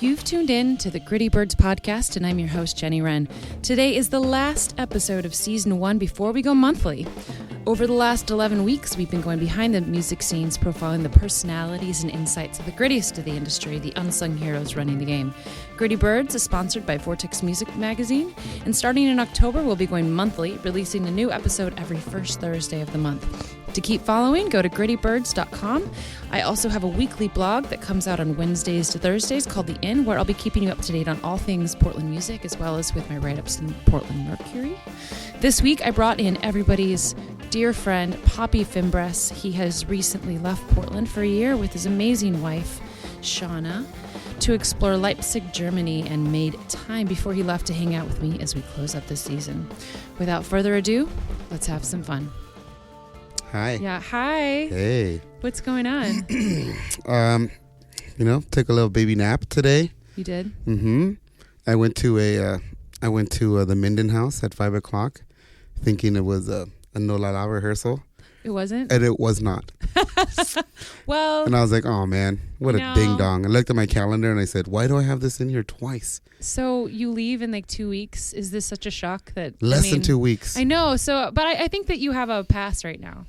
You've tuned in to the Gritty Birds podcast, and I'm your host, Jenny Wren. Today is the last episode of Season 1 before we go monthly. Over the last 11 weeks, we've been going behind the music scenes, profiling the personalities and insights of the grittiest of the industry, the unsung heroes running the game. Gritty Birds is sponsored by Vortex Music Magazine, and starting in October, we'll be going monthly, releasing a new episode every first Thursday of the month. To keep following, go to grittybirds.com. I also have a weekly blog that comes out on Wednesdays to Thursdays called The Inn, where I'll be keeping you up to date on all things Portland music, as well as with my write-ups in Portland Mercury. This week, I brought in everybody's dear friend, Papi Fimbres. He has recently left Portland for a year with his amazing wife, Shauna, to explore Leipzig, Germany, and made time before he left to hang out with me as we close up this season. Without further ado, let's have some fun. Hi. Yeah, hi. Hey. What's going on? Took a little baby nap today. You did? Mm-hmm. I went to the Minden house at 5:00, thinking it was a no la la rehearsal. It wasn't? And it was not. Well. And I was like, oh man, what a ding dong. I looked at my calendar and I said, why do I have this in here twice? So you leave in like 2 weeks. Is this such a shock that Less than 2 weeks? I know. So, but I think that you have a pass right now.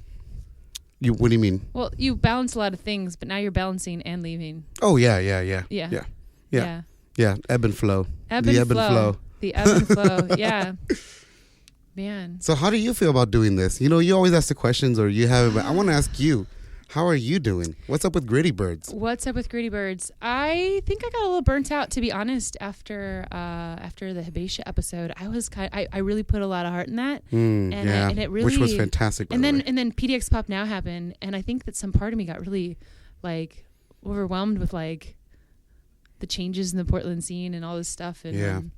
What do you mean? Well, you balance a lot of things, but now you're balancing and leaving. Oh, yeah. Yeah. Ebb and flow. The ebb and flow. Yeah. Man. So how do you feel about doing this? You always ask the questions, or you have, I want to ask you, how are you doing? What's up with Gritty Birds? What's up with Gritty Birds? I think I got a little burnt out, to be honest, after the Hibatia episode. I really put a lot of heart in that. And it really, which was fantastic. And then PDX Pop Now happened, and I think that some part of me got really like overwhelmed with like the changes in the Portland scene and all this stuff. And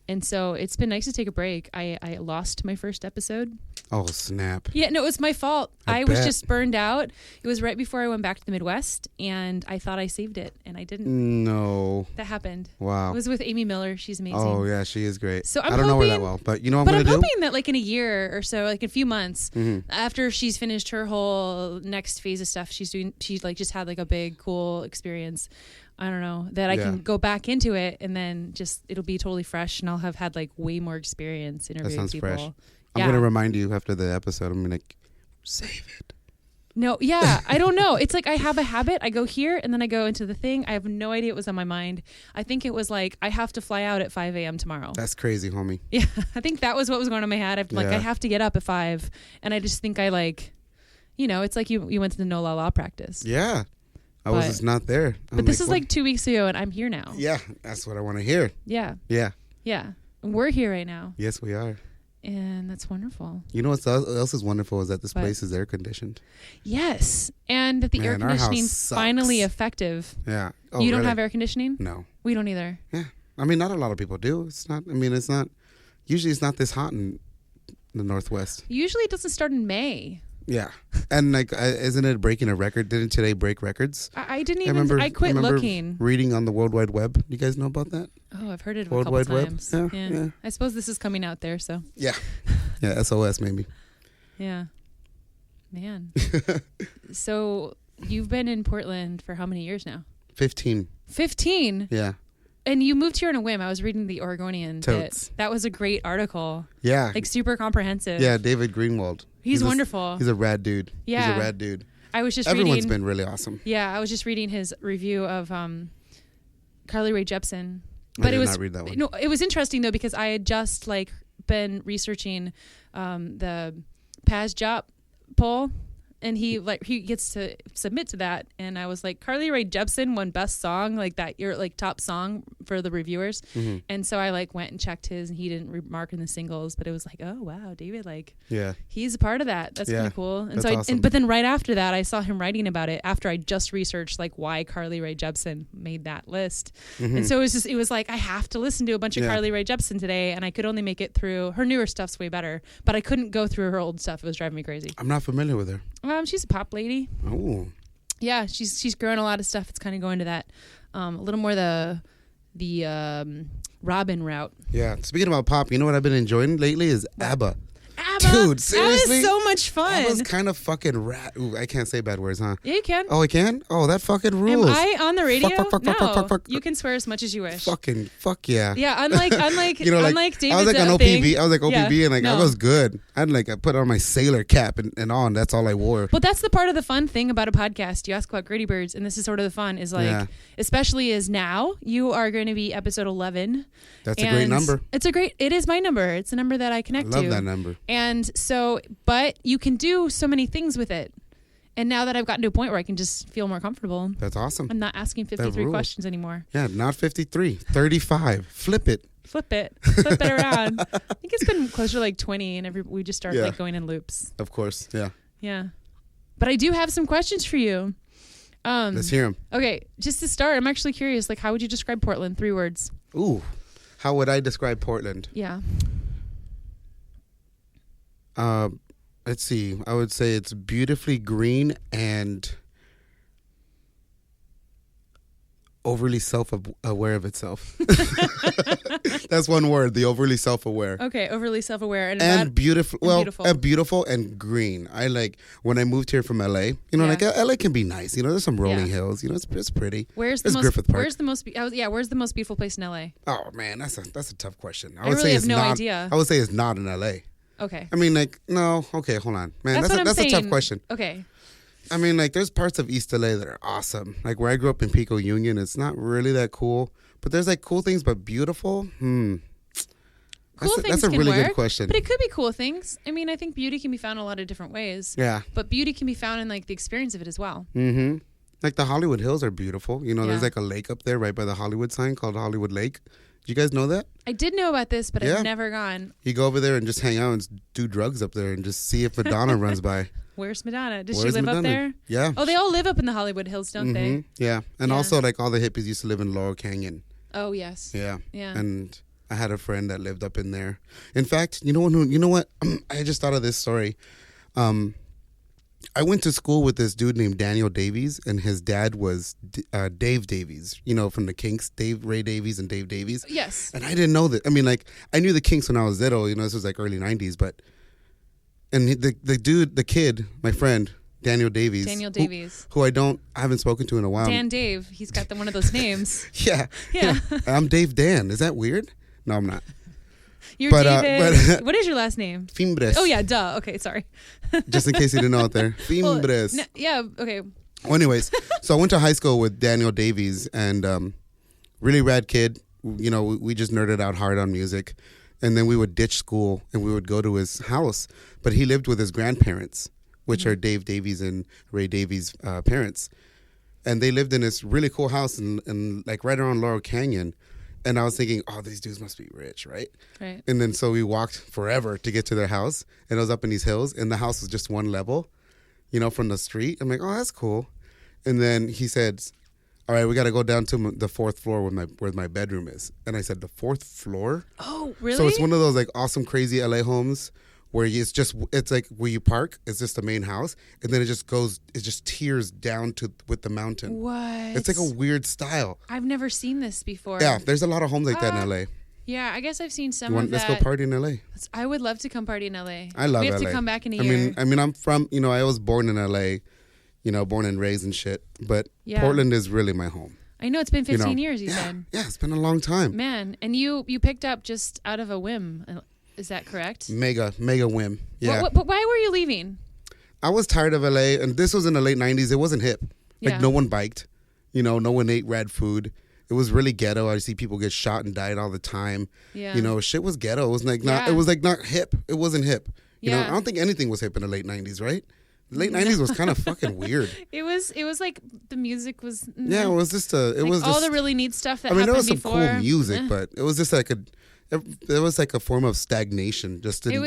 and so it's been nice to take a break. I lost my first episode. Oh, snap. Yeah, no, it was my fault. I was just burned out. It was right before I went back to the Midwest, and I thought I saved it, and I didn't. No. That happened. Wow. It was with Amy Miller. She's amazing. Oh, yeah, she is great. So I don't know her that well, but you know what I'm going to do? But I'm hoping that like in a year or so, like a few months, after she's finished her whole next phase of stuff she like just had like a big, cool experience. I don't know, that I can go back into it, and then just it'll be totally fresh, and I'll have had like way more experience interviewing people. That sounds fresh. I'm going to remind you after the episode. I'm going to save it. No, yeah, I don't know. It's like I have a habit. I go here, and then I go into the thing. I have no idea what was on my mind. I think it was like, I have to fly out at 5 a.m. tomorrow. That's crazy, homie. Yeah, I think that was what was going on in my head. I have to get up at 5, and I just think I like, it's like you went to the no la la practice. Yeah. I was just not there. But this is like 2 weeks ago, and I'm here now. Yeah, that's what I want to hear. Yeah. Yeah. Yeah. And we're here right now. Yes, we are. And that's wonderful. You know what else is wonderful is that this place is air conditioned. Yes. And that the air conditioning's finally effective. Yeah. Oh, you don't have air conditioning? No. We don't either. Yeah. I mean, not a lot of people do. It's not usually it's not this hot in the Northwest. Usually it doesn't start in May. Yeah. And like, isn't it breaking a record? Didn't today break records? I didn't even, I quit looking. Reading on the World Wide Web. You guys know about that? Oh, I've heard it a couple times. Yeah. I suppose this is coming out there, so. Yeah. Yeah, SOS maybe. Yeah. Man. So you've been in Portland for how many years now? 15. 15? Yeah. And you moved here on a whim. I was reading the Oregonian. That was a great article. Yeah. Like super comprehensive. Yeah, David Greenwald. He's wonderful. He's a rad dude. Yeah. He's a rad dude. I was just Everyone's been really awesome. Yeah, I was just reading his review of Carly Rae Jepsen. But I did not read that one. No, it was interesting though, because I had just like been researching the Paz Jop poll, and he gets to submit to that, and I was like, Carly Rae Jepsen won best song, like that your like top song for the reviewers. And so I like went and checked his, and he didn't remark in the singles, but it was like, oh wow, David, like he's a part of that. That's kind of cool. And so awesome. But then right after that, I saw him writing about it after I just researched like why Carly Rae Jepsen made that list. And so it was like I have to listen to a bunch of Carly Rae Jepsen today, and I could only make it through her newer stuff's way better, but I couldn't go through her old stuff. It was driving me crazy. I'm not familiar with her. She's a pop lady. Oh. Yeah, she's growing a lot of stuff. It's kind of going to that a little more the Robin route. Yeah. Speaking about pop, you know what I've been enjoying lately is ABBA. Dude, seriously? That was so much fun. That was kind of fucking Ooh, I can't say bad words, huh? Yeah, you can. Oh, I can? Oh, that fucking rules. Am I on the radio? Fuck. You can swear as much as you wish. Fucking fuck yeah. Yeah, unlike unlike David's I was like on thing. OPB. I was like OPB Yeah, and like I was good. I put on my sailor cap and on. That's all I wore. But that's the part of the fun thing about a podcast. You ask about Gritty Birds, and this is sort of the fun. Is like, especially as now you are going to be episode 11. That's a great number. It is my number. It's a number that I connect to. I love that number. And so, but you can do so many things with it. And now that I've gotten to a point where I can just feel more comfortable. That's awesome. I'm not asking 53 questions anymore. Yeah, not 53. 35. Flip it. Flip it around. I think it's been closer to like 20 and we just start like going in loops. Of course, yeah. Yeah. But I do have some questions for you. Let's hear them. Okay, just to start, I'm actually curious, like how would you describe Portland? 3 words. Ooh. How would I describe Portland? Yeah. Let's see. I would say it's beautifully green and overly self-aware of itself. That's one word, the overly self-aware. Okay, overly self-aware. And beautiful. Well, beautiful and green. I like, when I moved here from LA, like LA can be nice. There's some rolling hills. It's pretty. Where's the most beautiful place in LA? Oh, man, that's a tough question. I really have no idea. I would say it's not in LA. Okay. I mean, like, no. Okay, hold on. Man, that's a tough question. Okay. I mean, like, there's parts of East LA that are awesome. Like, where I grew up in Pico Union, it's not really that cool. But there's, like, cool things, but beautiful? That's a really good question. But it could be cool things. I mean, I think beauty can be found in a lot of different ways. Yeah. But beauty can be found in, like, the experience of it as well. Mm-hmm. Like, the Hollywood Hills are beautiful. There's, like, a lake up there right by the Hollywood sign called Hollywood Lake. Do you guys know that? I did know about this, but I've never gone. You go over there and just hang out and do drugs up there and just see if Madonna runs by. Where's Madonna? Does she live up there? Yeah. Oh, they all live up in the Hollywood Hills, don't they? Yeah. And also, like, all the hippies used to live in Laurel Canyon. Oh, yes. Yeah. Yeah. And I had a friend that lived up in there. In fact, you know what? I just thought of this story. I went to school with this dude named Daniel Davies, and his dad was Dave Davies, from the Kinks, Ray Davies and Dave Davies. Yes. And I didn't know that. I mean, like, I knew the Kinks when I was little, this was like early 90s, and the kid, my friend, Daniel Davies. Who I haven't spoken to in a while. Dan Dave, he's got one of those names. Yeah. I'm Dave Dan. Is that weird? No, I'm not. You're David. What is your last name? Fimbres. Oh, yeah, duh. Okay, sorry. Just in case you didn't know it there. Fimbres. Well, yeah, okay. Well, anyways, so I went to high school with Daniel Davies, and really rad kid. We just nerded out hard on music. And then we would ditch school, and we would go to his house. But he lived with his grandparents, which are Dave Davies and Ray Davies' parents. And they lived in this really cool house in like right around Laurel Canyon. And I was thinking, oh, these dudes must be rich, right? Right. And then so we walked forever to get to their house. And it was up in these hills. And the house was just one level, from the street. I'm like, oh, that's cool. And then he said, all right, we got to go down to the 4th floor where my bedroom is. And I said, the 4th floor? Oh, really? So it's one of those like awesome, crazy LA homes where it's like where you park. It's just the main house. And then it just tears down with the mountain. What? It's like a weird style. I've never seen this before. Yeah, there's a lot of homes like that in LA. Yeah, I guess I've seen some of that. Let's go party in LA. I would love to come party in LA. I love LA. We have to come back in a year. I mean, I'm from, I was born in LA, born and raised and shit. But Portland is really my home. I know, it's been 15 years, you said. Yeah, it's been a long time. Man, and you picked up just out of a whim. Is that correct? Mega whim. Yeah. But why were you leaving? I was tired of LA, and this was in the late 90s. It wasn't hip. Like, no one biked. No one ate rad food. It was really ghetto. I see people get shot and died all the time. Yeah. Shit was ghetto. It was like not hip. It wasn't hip. I don't think anything was hip in the late 90s, right? The late 90s was kind of fucking weird. It was like the music was... Yeah, it was just all the really neat stuff that happened there was some before. cool music, but it was just like there was like a form of stagnation just in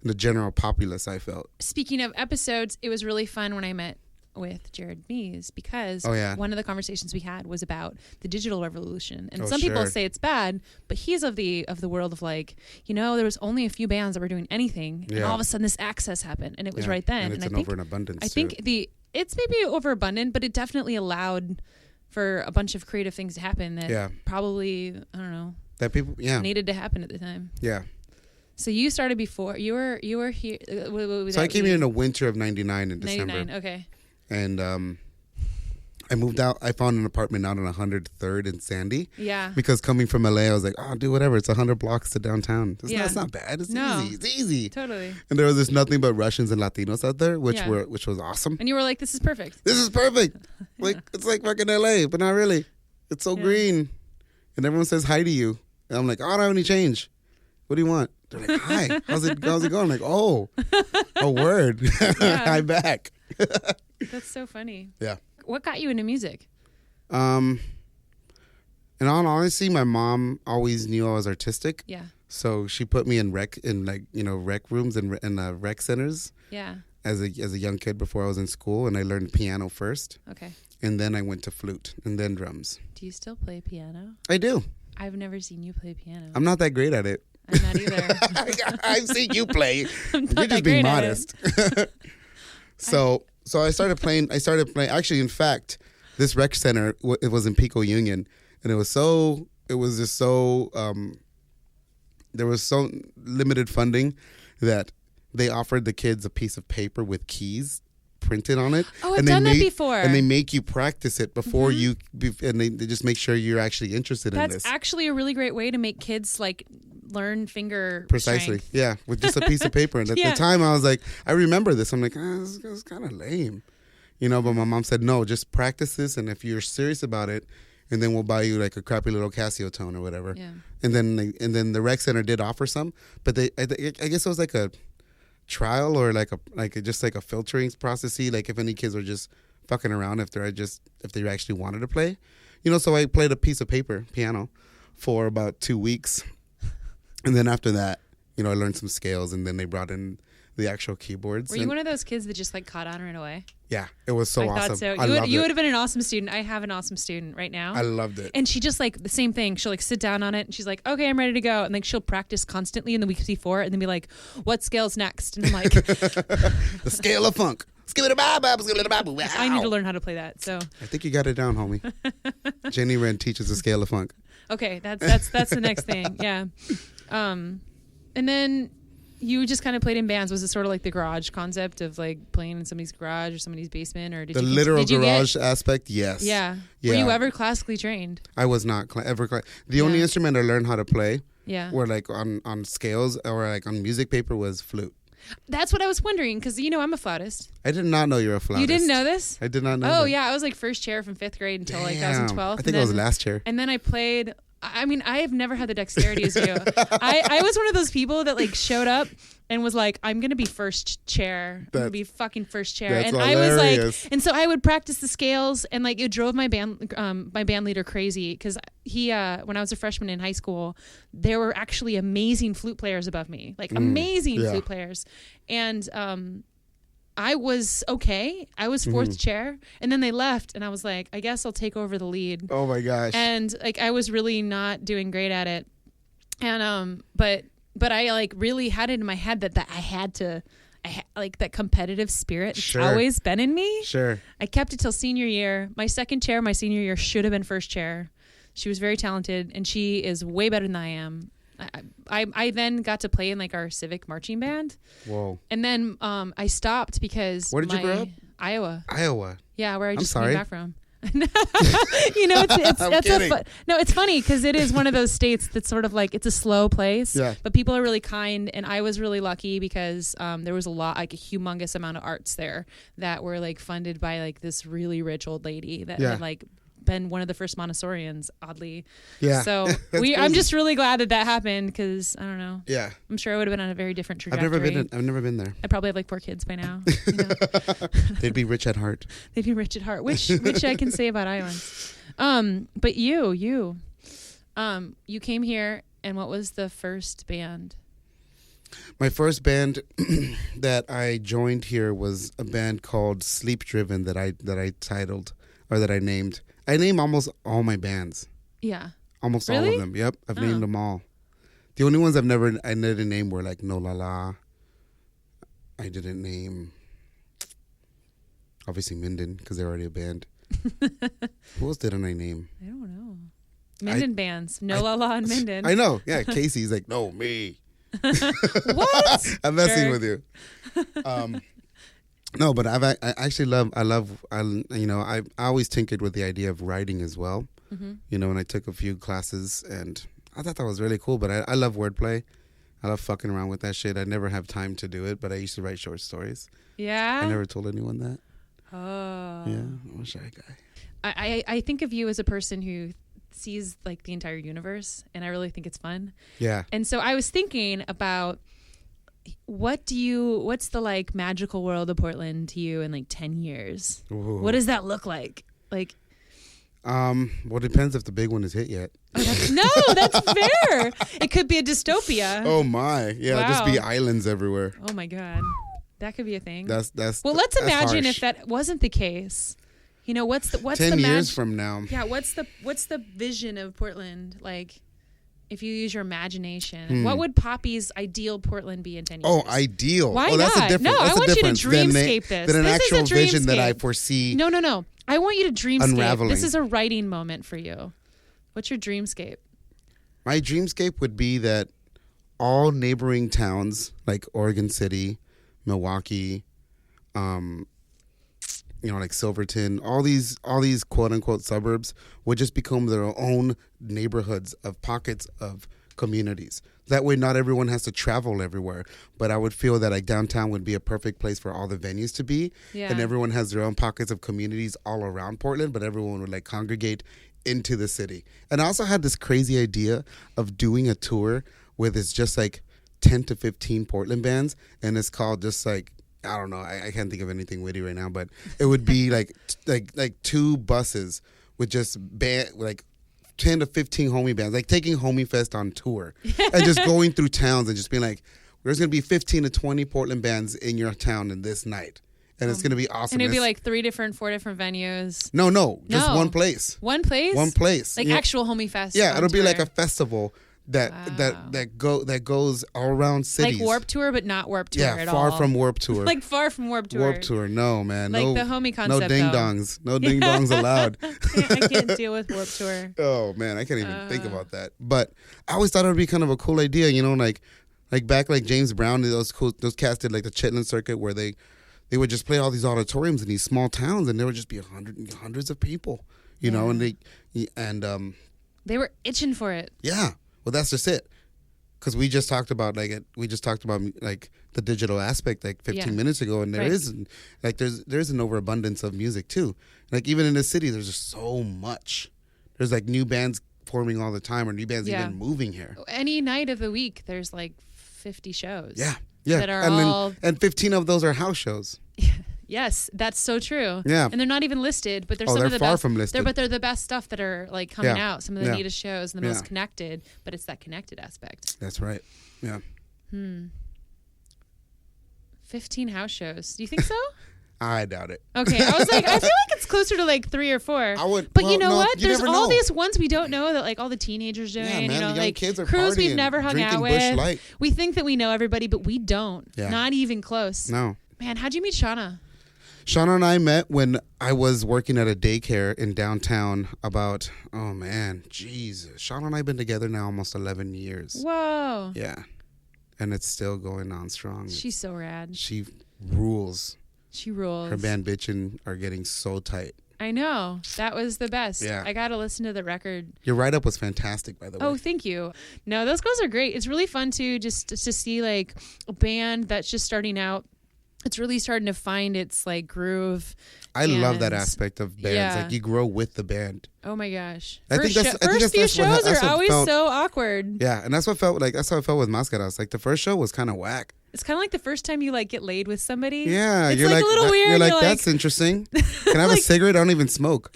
the general populace, I felt. Speaking of episodes, it was really fun when I met with Jared Mees because one of the conversations we had was about the digital revolution. And some people say it's bad, but he's of the world of like, there was only a few bands that were doing anything, and all of a sudden this access happened, and it was right then. And it's over in abundance. I think it's maybe overabundant, but it definitely allowed for a bunch of creative things to happen that probably, I don't know, that people needed to happen at the time. Yeah. So you started before you were here. So I came here in the winter of '99 in December. 99. Okay. And I moved out. I found an apartment out on 103rd in Sandy. Yeah. Because coming from LA, I was like, oh, do whatever. It's 100 blocks to downtown. It's not bad. It's easy. It's easy. Totally. And there was just nothing but Russians and Latinos out there, which was awesome. And you were like, this is perfect. This is perfect. Like it's like fucking LA, but not really. It's so green, and everyone says hi to you. And I'm like, oh, I don't have any change. What do you want? They're like, hi. How's it going? I'm like, oh, a word. Hi back. That's so funny. Yeah. What got you into music? In all honesty, my mom always knew I was artistic. Yeah. So she put me in rec rooms and rec centers. Yeah. As a young kid before I was in school, and I learned piano first. Okay. And then I went to flute and then drums. Do you still play piano? I do. I've never seen you play piano. I'm not that great at it. I'm not either. I've seen you play. I'm not You're just being modest. So I started playing. Actually, in fact, this rec center it was in Pico Union, and there was so limited funding that they offered the kids a piece of paper with keys printed on it. Oh, I've done that before. And they make you practice it before and they just make sure you're actually interested in this. That's actually a really great way to make kids like learn finger precisely strength. Yeah, with just a piece of paper. And at the time I was like, I remember this, I'm like, this is kind of lame, but my mom said, no, just practice this, and if you're serious about it, and then we'll buy you like a crappy little Casio tone or whatever. Yeah. And then the rec center did offer some, but I guess it was like a trial or like a filtering process, like if any kids were just fucking around, if they actually wanted to play, so I played a piece of paper piano for about 2 weeks, and then after that, I learned some scales, and then they brought in the actual keyboards. Were you one of those kids that just like caught on right away? Yeah, it was so awesome. I thought so. You would have been an awesome student. I have an awesome student right now. I loved it. And she just like the same thing. She'll like sit down on it and she's like, okay, I'm ready to go. And like she'll practice constantly in the weeks before and then be like, what scale's next? And I'm like, the scale of funk. I need to learn how to play that. So I think you got it down, homie. Jenny Wren teaches the scale of funk. Okay, that's the next thing. Yeah. And then you just kind of played in bands. Was it sort of like the garage concept of like playing in somebody's garage or somebody's basement, or did the literal garage aspect? Yes. Yeah. Were you ever classically trained? I was not ever. The only instrument I learned how to play, were like on scales or like on music paper, was flute. That's what I was wondering, because I'm a flautist. I did not know you were a flautist. You didn't know this? I did not know. Oh that. Yeah, I was like first chair from 5th grade until like I was in 12th. I think I was last chair. And then I played. I mean, I have never had the dexterity as you. I was one of those people that like showed up and was like, I'm going to be first chair. I'm going to be fucking first chair. That's and hilarious. I was like, and so I would practice the scales, and like it drove my band leader crazy, because he, when I was a freshman in high school, there were actually amazing flute players above me, like amazing flute players. And, I was okay. I was 4th chair, and then they left, and I was like, I guess I'll take over the lead. Oh my gosh. And like I was really not doing great at it. And but I like really had it in my head that I had to like that competitive spirit. It's always been in me. Sure. I kept it till senior year. My second chair, my senior year, should have been first chair. She was very talented, and she is way better than I am. I then got to play in like our civic marching band. Whoa. And then I stopped because where did you grow up? Iowa. Yeah, where I just came back from. It's funny because it is one of those states that's sort of like, it's a slow place, but people are really kind, and I was really lucky because there was a humongous amount of arts there that were like funded by like this really rich old lady that had like been one of the first Montessorians, oddly. Yeah. So I'm just really glad that happened, because I don't know. Yeah. I'm sure I would have been on a very different trajectory. I've never been there. I probably have like 4 kids by now. They'd be rich at heart. They'd be rich at heart, which I can say about Islands. But you came here, and what was the first band? My first band that I joined here was a band called Sleep Driven that I titled, or that I named. I name almost all my bands. Yeah. Almost all of them. Yep. I've named them all. The only ones I didn't name were like No La La. I didn't name, obviously, Minden, because they're already a band. Who else didn't I name? I don't know. Minden bands. No La La and Minden. I know. Yeah. Casey's like, no, me. What? I'm messing Sure. with you. No, but I actually love, I always tinkered with the idea of writing as well. Mm-hmm. And I took a few classes and I thought that was really cool, but I love wordplay. I love fucking around with that shit. I never have time to do it, but I used to write short stories. Yeah? I never told anyone that. Oh. Yeah, I'm a shy guy. I think of you as a person who sees like the entire universe, and I really think it's fun. Yeah. And so I was thinking about what's the like magical world of Portland to you in like 10 years? Ooh. What does that look like? Like, well, it depends if the big one is hit yet. that's fair. It could be a dystopia. Oh my. Yeah, Wow. just be islands everywhere. Oh my God. That could be a thing. That's well, let's that's imagine harsh. if that wasn't the case. What's 10 the years from now. Yeah, what's the vision of Portland like? If you use your imagination, what would Papi's ideal Portland be in 10 years? Oh, ideal. Why That's not? a difference. No, That's I want you to difference than dreamscape this. Than an This is a actual vision that I dreamscape. foresee. No. I want you to dreamscape. Unraveling. This is a writing moment for you. What's your dreamscape? My dreamscape would be that all neighboring towns like Oregon City, Milwaukee, like Silverton, all these quote unquote suburbs would just become their own neighborhoods of pockets of communities. That way not everyone has to travel everywhere, but I would feel that like downtown would be a perfect place for all the venues to be. Yeah. And everyone has their own pockets of communities all around Portland, but everyone would like congregate into the city. And I also had this crazy idea of doing a tour where it's just like 10 to 15 Portland bands, and it's called just like, I don't know, I can't think of anything witty right now, but it would be like two buses with just like 10 to 15 homie bands, like taking Homie Fest on tour and just going through towns and just being like, there's going to be 15 to 20 Portland bands in your town in this night. And it's going to be awesome. And it'd be like 4 different venues. No, just one place. One place? One place. Like actual Homie Fest. Yeah, on it'll be tour. like a festival that goes all around cities. Like Warp Tour, but not Warp Tour at all. Yeah, far from Warp Tour. Like far from Warp Tour. Warp Tour, no, man. Like no, the homie concept, no ding-dongs. No ding-dongs allowed. I can't deal with Warp Tour. Oh, man, I can't even think about that. But I always thought it would be kind of a cool idea, like back like James Brown, those cats did like the Chitlin circuit where they would just play all these auditoriums in these small towns, and there would just be hundreds of people, you know, and they were itching for it. Yeah, well, that's just it. Because we just talked about the digital aspect like 15 minutes ago, and there's an overabundance of music too. Like even in the city, there's just so much. There's like new bands forming all the time, or new bands even moving here. Any night of the week, there's like 50 shows. Yeah. That are and 15 of those are house shows. Yes, that's so true. Yeah. And they're not even listed, but they're some they're of the far best. from listed. But they're the best stuff that are like coming out. Some of the neatest shows and the most connected. But it's that connected aspect. That's right. Yeah. 15 house shows. Do you think so? I doubt it. Okay, I was like, I feel like it's closer to like 3 or 4. But you know what? There's all these ones we don't know that like all the teenagers doing. Yeah, man, you know, the young like kids are crews we've partying, never hung out drinking Busch with. Light. We think that we know everybody, but we don't. Yeah. Not even close. No. Man, how'd you meet Shauna? Shauna and I met when I was working at a daycare in downtown about, oh man, Jesus. Shauna and I have been together now almost 11 years. Whoa. Yeah. And it's still going on strong. She's so rad. She rules. She rules. Her band Bitchin' are getting so tight. I know. That was the best. Yeah. I got to listen to the record. Your write-up was fantastic, by the way. Oh, thank you. No, those girls are great. It's really fun, too, just to see, like, a band that's just starting out. It's really starting to find its, like, groove. I love that aspect of bands. Yeah. Like, you grow with the band. Oh, my gosh. I think that's First few shows that's are what always felt, so awkward. Yeah, and that's how I felt with Mascaras. Like, the first show was kind of whack. It's kind of like the first time you, like, get laid with somebody. Yeah. It's you're like a little weird. You're like, that's interesting. Can I have a cigarette? I don't even smoke.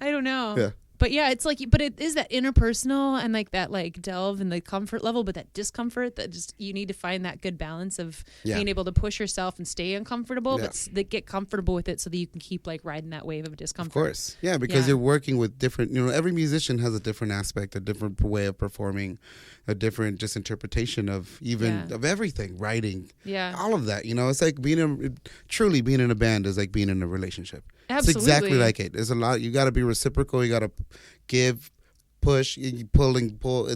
I don't know. Yeah. But yeah, it's like, but it is that interpersonal and like that like delve in the comfort level, but that discomfort that just, you need to find that good balance of being able to push yourself and stay uncomfortable, but get comfortable with it so that you can keep like riding that wave of discomfort. Of course. Yeah, because you're working with different, every musician has a different aspect, a different way of performing, a different just interpretation of of everything, writing, all of that. It's like truly being in a band is like being in a relationship. Absolutely. It's exactly like it. There's a lot. You got to be reciprocal. You got to give push, you pull.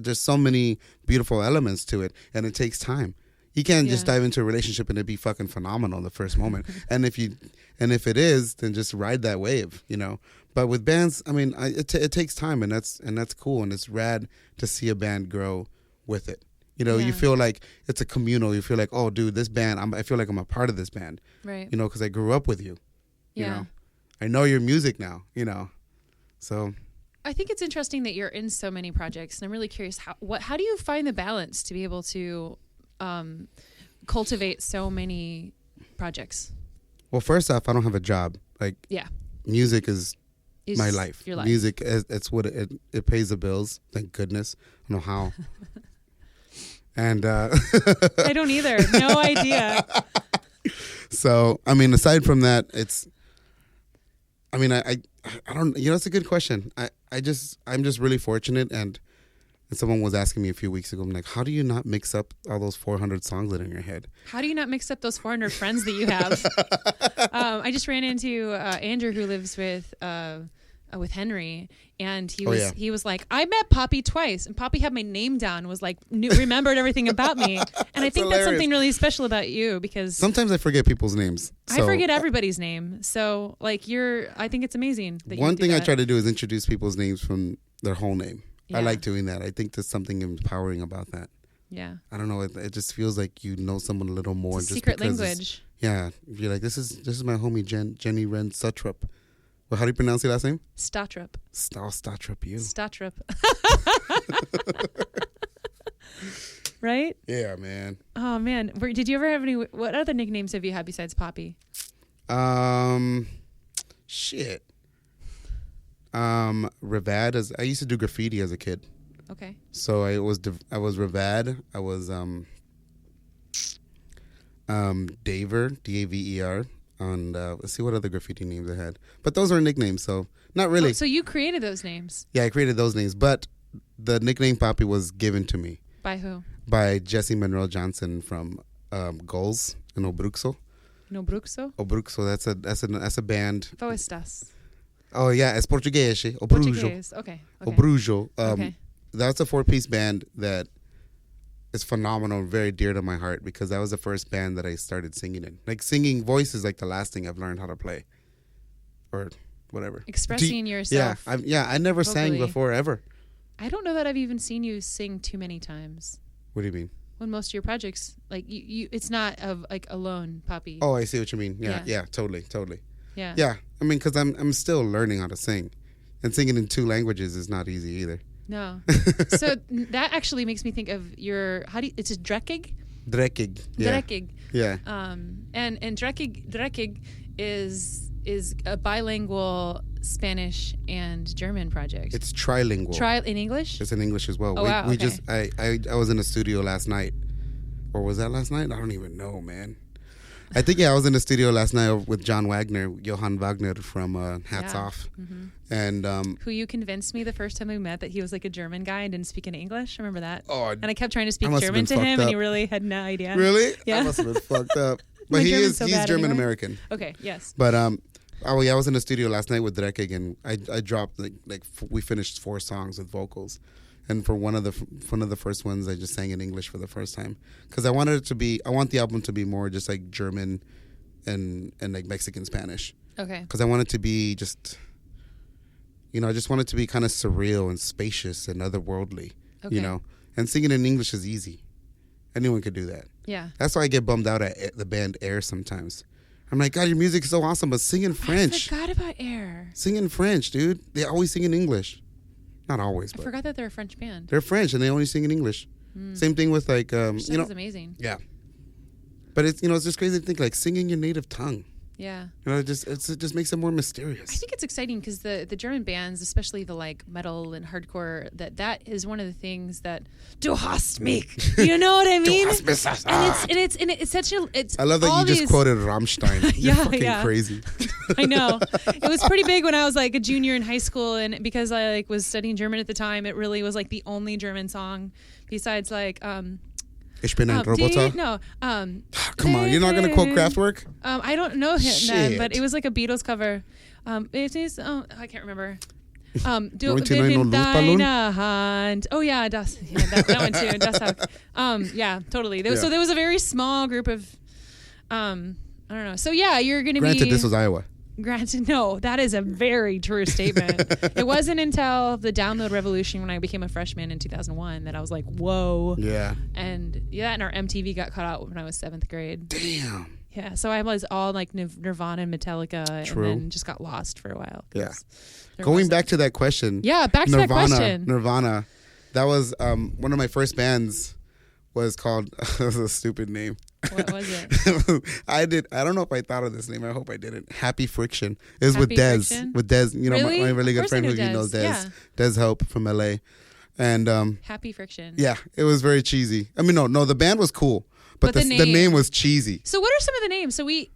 There's so many beautiful elements to it, and it takes time. You can't just dive into a relationship and it be fucking phenomenal in the first moment. And if it is, then just ride that wave, you know. But with bands, I mean, it takes time, and that's cool, and it's rad to see a band grow with it. You know, you feel like it's a communal. You feel like, oh, dude, this band, I feel like I'm a part of this band. Right. You know, because I grew up with you. Yeah. You know, I know your music now, you know. So I think it's interesting that you're in so many projects, and I'm really curious how do you find the balance to be able to cultivate so many projects? Well, first off, I don't have a job. Like, music is my life. Your life. Music, it's what it pays the bills. Thank goodness. I don't know how. And I don't either. No idea. So, I mean, aside from that, I don't, you know, it's a good question. I'm just really fortunate, and someone was asking me a few weeks ago, I'm like, how do you not mix up all those 400 songs that are in your head? How do you not mix up those 400 friends that you have? I just ran into Andrew, who lives with Henry, and he was like, I met Papi twice, and Papi had my name down, was like, remembered everything about me. And I think that's something really special about you, because sometimes I forget people's names. I forget everybody's name. So like I think it's amazing that one thing I try to do is introduce people's names from their whole name. Yeah. I like doing that. I think there's something empowering about that. Yeah. I don't know. It just feels like you know someone a little more. It's a secret language. Yeah. You're like, this is my homie Jenny Wren Sutrup. Well, how do you pronounce your last name? Statrup. Statrup, you. Statrup. Right? Yeah, man. Oh, man. Did you ever have what other nicknames have you had besides Papi? Shit. Ravad. I used to do graffiti as a kid. Okay. So I was Ravad. I was Daver, Daver. And let's see what other graffiti names I had. But those were nicknames, so not really. Oh, so you created those names? Yeah, I created those names. But the nickname Papi was given to me. By who? By Jesse Monroe Johnson from Goals in Obruxo. No Bruxo? Obruxo, that's a band. How estás? Oh, yeah, it's Portuguese. Portuguese, okay. Obruxo. Okay. That's a 4-piece band that is phenomenal, very dear to my heart, because that was the first band that I started singing in. Like, singing voice is like the last thing I've learned how to play. Or whatever. Expressing yourself. Yeah, I never sang before, ever. I don't know that I've even seen you sing too many times. What do you mean? When most of your projects, like, you it's not of like alone, Papi. Oh, I see what you mean. Yeah, totally. Yeah. Yeah, I mean, because I'm still learning how to sing. And singing in 2 languages is not easy either. No. So that actually makes me think of your, it's a Dreckig? Dreckig. Yeah. Dreckig. Yeah. And Dreckig is a bilingual Spanish and German project. It's trilingual. In English? It's in English as well. Oh, wow. We okay. just I was in the studio last night. Or was that last night? I don't even know, man. I think, I was in the studio last night with John Wagner, Johann Wagner from Hats Off. Mm-hmm. And who you convinced me the first time we met that he was like a German guy and didn't speak any English. Remember that? Oh, and I kept trying to speak German to him, and he really had no idea. Really? Yeah. I must have been fucked up. But he's German American. Okay, yes. But I was in the studio last night with Dreckig, and I dropped we finished 4 songs with vocals. And for one of the first ones, I just sang in English for the first time, because I want the album to be more just like German and like Mexican Spanish. Okay. Because I want it to be just, I just want it to be kind of surreal and spacious and otherworldly. Okay. And singing in English is easy. Anyone could do that. Yeah. That's why I get bummed out at the band Air sometimes. I'm like, God, your music's so awesome, but sing in French. I forgot about Air. Sing in French, dude. They always sing in English. Not always, but I forgot that they're a French band. They're French and they only sing in English. Same thing with like Which sounds amazing. Yeah. But it's it's just crazy to think like singing your native tongue. Yeah. It just makes it more mysterious. I think it's exciting because the German bands, especially the like metal and hardcore, that is one of the things that du hast mich. You know what I mean? Du hast mich. And it's such a I love that you just quoted Rammstein. You're fucking crazy. I know. It was pretty big when I was like a junior in high school, and because I like was studying German at the time, it really was like the only German song besides like Ich bin ein Roboter? No. Come on, you're not going to quote Kraftwerk? I don't know him then, but it was like a Beatles cover. It is, I can't remember. 99 Luftballon? Hand. Oh yeah, that one too. Das Hawk. Yeah, totally. So there was a very small group of, I don't know. So yeah, you're going to be. Granted, this was Iowa. Granted, no, that is a very true statement. It wasn't until the download revolution when I became a freshman in 2001 that I was like, whoa. Yeah. And our MTV got cut out when I was 7th grade. Damn. Yeah, so I was all like Nirvana and Metallica. True. And then just got lost for a while. Yeah. Going back to that question. Yeah, back to that question. Nirvana. That was one of my first bands was called, that was a stupid name. What was it? I don't know if I thought of this name. I hope I didn't. Happy Friction. It was Happy with Dez. Friction? With Dez, you know, Really? my really Of good course friend I who know knows Dez. Yeah. Dez Hope from LA. And Happy Friction. yeah, it was very cheesy. I mean, no, the band was cool, but the name was cheesy. So what are some of the names? So we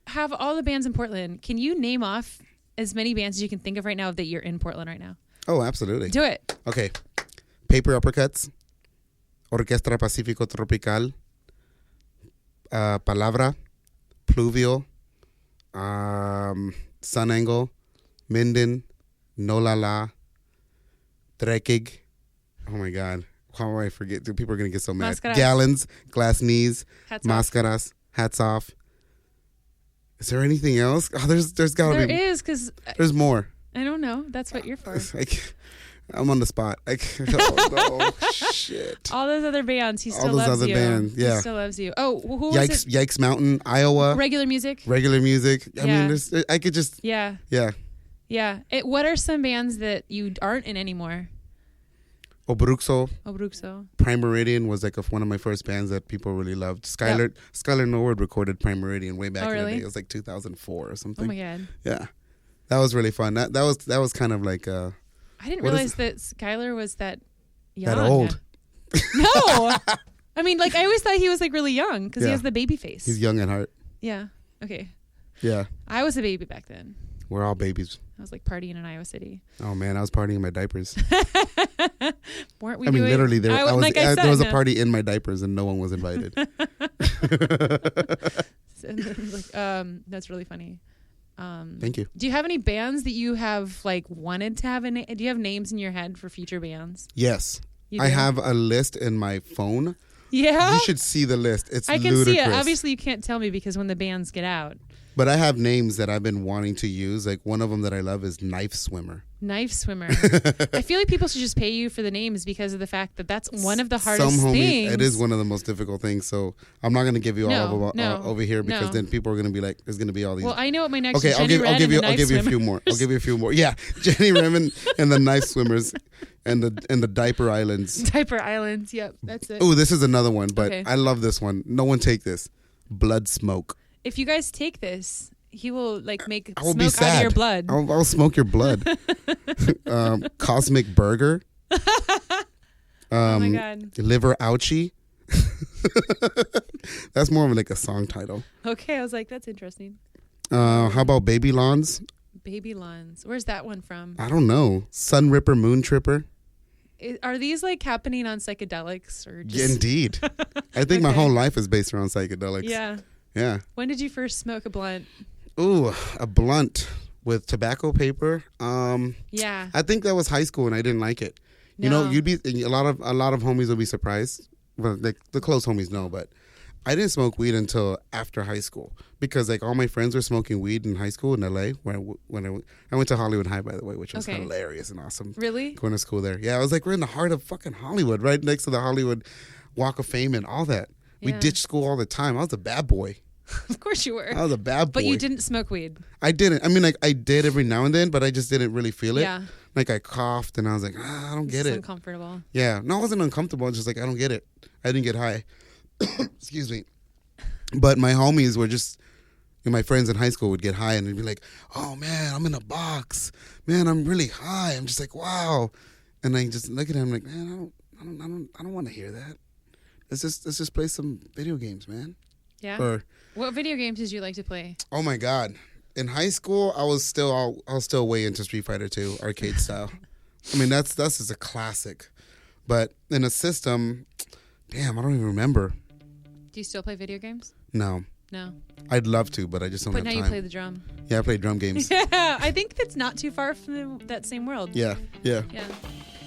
have all the bands in Portland. Can you name off as many bands as you can think of right now that you're in Portland right now? Oh, absolutely. Do it. Okay. Paper Uppercuts, Orquestra Pacífico Tropical, Palabra, Pluvial, Sun Angle, Minden, No La La, Drekig. Oh my God. How do I forget? Dude, people are going to get so mad. Máscaras. Gallons, Glass Knees, Hats off. Máscaras, Hats Off. Is there anything else? Oh, there's got to be. There is, because There's more. I don't know. That's what you're for. I'm on the spot. Oh, no. Shit. All those other bands, he still All those loves other you. bands, yeah. He still loves you. Oh, who was it? Yikes Mountain, Iowa. Regular music? Regular music. I Yeah. mean, I could just. Yeah. Yeah. Yeah. What are some bands that you aren't in anymore? Obruxo. Prime Meridian was like one of my first bands that people really loved. Skylar Norwood recorded Prime Meridian way back in the day. It was like 2004 or something. Oh my God. Yeah. That was really fun. That was kind of like I didn't realize that Skylar was that young. that old. No. I mean, like, I always thought he was like really young because he Yeah. has the baby face. He's young at heart. Yeah. Okay. Yeah. I was a baby back then. We're all babies. I was like partying in Iowa City. Oh man, I was partying in my diapers. Weren't we? I mean, doing, literally, there was a huh? party in my diapers and no one was invited. That's really funny. Thank you. Do you have any bands that you have like wanted to have do you have names in your head for future bands? Yes. You I do? have a list in my phone. Yeah. You should see the list. It's I can ludicrous. see it. Obviously, you can't tell me because when the bands get out. But I have names that I've been wanting to use. Like one of them that I love is Knife Swimmer. Knife Swimmer. I feel like people should just pay you for the names because of the fact that that's one of the hardest things. It is one of the most difficult things. So I'm not going to give you all of them over here because then people are going to be like, there's going to be all these. Well, I know what my next. Okay, I'll give you a few more. I'll give you a few more. Yeah, Jenny Remen and the Knife Swimmers and the Diaper Islands. Diaper Islands. Yep, that's it. Oh, this is another one, but Okay. I love this one. No one take this. Blood Smoke. If you guys take this, he will like make I will be smoke out of sad. your blood. I'll smoke your blood. Cosmic Burger. Oh my God. Liver Ouchie. That's more of like a song title. Okay, I was like, that's interesting. How about Baby Lawns? Baby Lawns. Where's that one from? I don't know. Sun Ripper, Moon Tripper. Are these like happening on psychedelics or just? Yeah, indeed. I think my whole life is based around psychedelics. Yeah. Yeah. When did you first smoke a blunt? Ooh, a blunt with tobacco paper. Yeah. I think that was high school and I didn't like it. You know, you'd be a lot of homies will be surprised. Well, like the close homies know, but I didn't smoke weed until after high school because like all my friends were smoking weed in high school in LA. When I went to Hollywood High, by the way, which was hilarious and awesome. Really? Going to school there. Yeah, I was like, we're in the heart of fucking Hollywood, right next to the Hollywood Walk of Fame and all that. We ditched school all the time. I was a bad boy. Of course you were. I was a bad boy. But you didn't smoke weed. I didn't. I mean, like I did every now and then, but I just didn't really feel it. Yeah. Like I coughed and I was like, I don't get It's it. uncomfortable. Yeah. No, I wasn't uncomfortable. I was just like, I don't get it. I didn't get high. Excuse me. But my homies were just, my friends in high school would get high and they'd be like, oh man, I'm in a box. Man, I'm really high. I'm just like, wow. And I just look at him like, man, I don't want to hear that. Let's just play some video games, man. Yeah. What video games did you like to play? Oh my God. In high school, I was still way into Street Fighter 2 arcade style. I mean, that's just a classic. But in a system, damn, I don't even remember. Do you still play video games? No. No. I'd love to, but I just don't But have now time. you play the drum. Yeah, I play drum games. Yeah, I think that's not too far from that same world. Yeah. Yeah.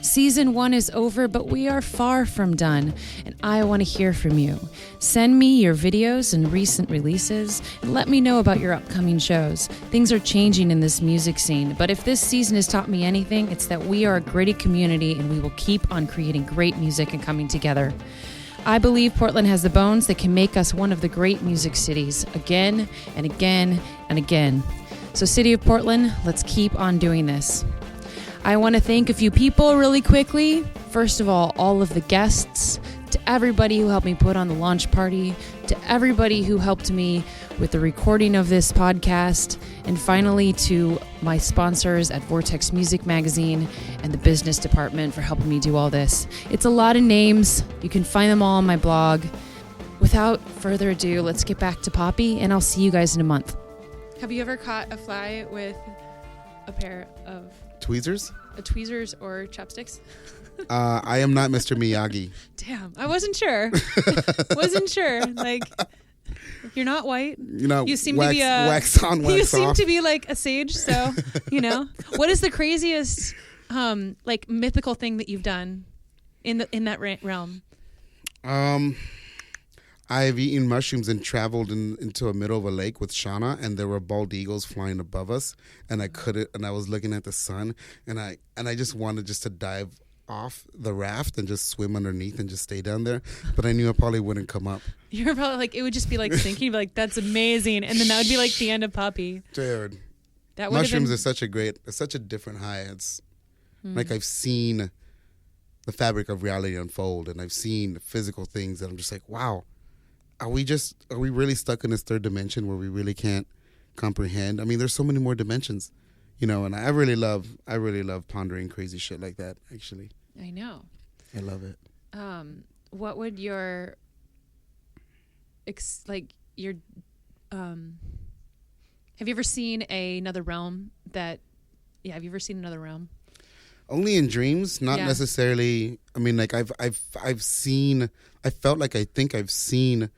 Season 1 is over, but we are far from done, and I want to hear from you. Send me your videos and recent releases, and let me know about your upcoming shows. Things are changing in this music scene, but if this season has taught me anything, it's that we are a gritty community, and we will keep on creating great music and coming together. I believe Portland has the bones that can make us one of the great music cities again and again and again. So, City of Portland, let's keep on doing this. I want to thank a few people really quickly. First of all of the guests, to everybody who helped me put on the launch party, to everybody who helped me with the recording of this podcast, and finally to my sponsors at Vortex Music Magazine and the business department for helping me do all this. It's a lot of names. You can find them all on my blog. Without further ado, let's get back to Papi, and I'll see you guys in a month. Have you ever caught a fly with a pair of Tweezers? Tweezers or chopsticks? I am not Mr. Miyagi. Damn, I wasn't sure. Like, you're not white. You seem wax, to be wax on, wax you off. seem to be like a sage. So, what is the craziest, like mythical thing that you've done in that realm? I've eaten mushrooms and traveled into the middle of a lake with Shauna, and there were bald eagles flying above us, and I was looking at the sun, and I just wanted to dive off the raft and just swim underneath and just stay down there, but I knew I probably wouldn't come up. You're probably like, it would just be like sinking. You'd be like, that's amazing, and then that would be like the end of Papi. Dude, that mushrooms are such a different high. It's like I've seen the fabric of reality unfold, and I've seen physical things that I'm just like, wow. Are we really stuck in this third dimension where we really can't comprehend? I mean, there's so many more dimensions, and I really love pondering crazy shit like that, actually. I know. I love it. What would your have you ever seen another realm have you ever seen another realm? Only in dreams, not necessarily. I mean, like I think I've seen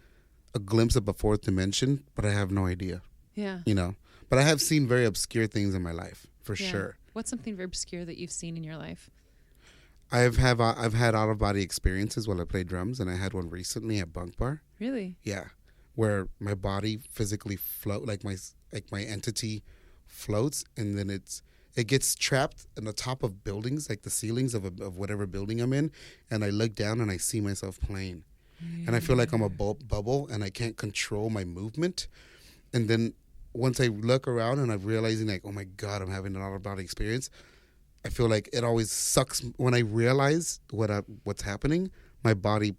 a glimpse of a fourth dimension, but I have no idea. Yeah. But I have seen very obscure things in my life, for sure. What's something very obscure that you've seen in your life? I've had out of body experiences while I played drums, and I had one recently at Bunk Bar. Really? Yeah, where my body physically like my entity floats, and then it gets trapped in the top of buildings, like the ceilings of whatever building I'm in, and I look down and I see myself playing. And I feel like I'm a bubble and I can't control my movement. And then once I look around and I'm realizing like, oh my God, I'm having an out-of-body experience, I feel like it always sucks. When I realize what's happening, my body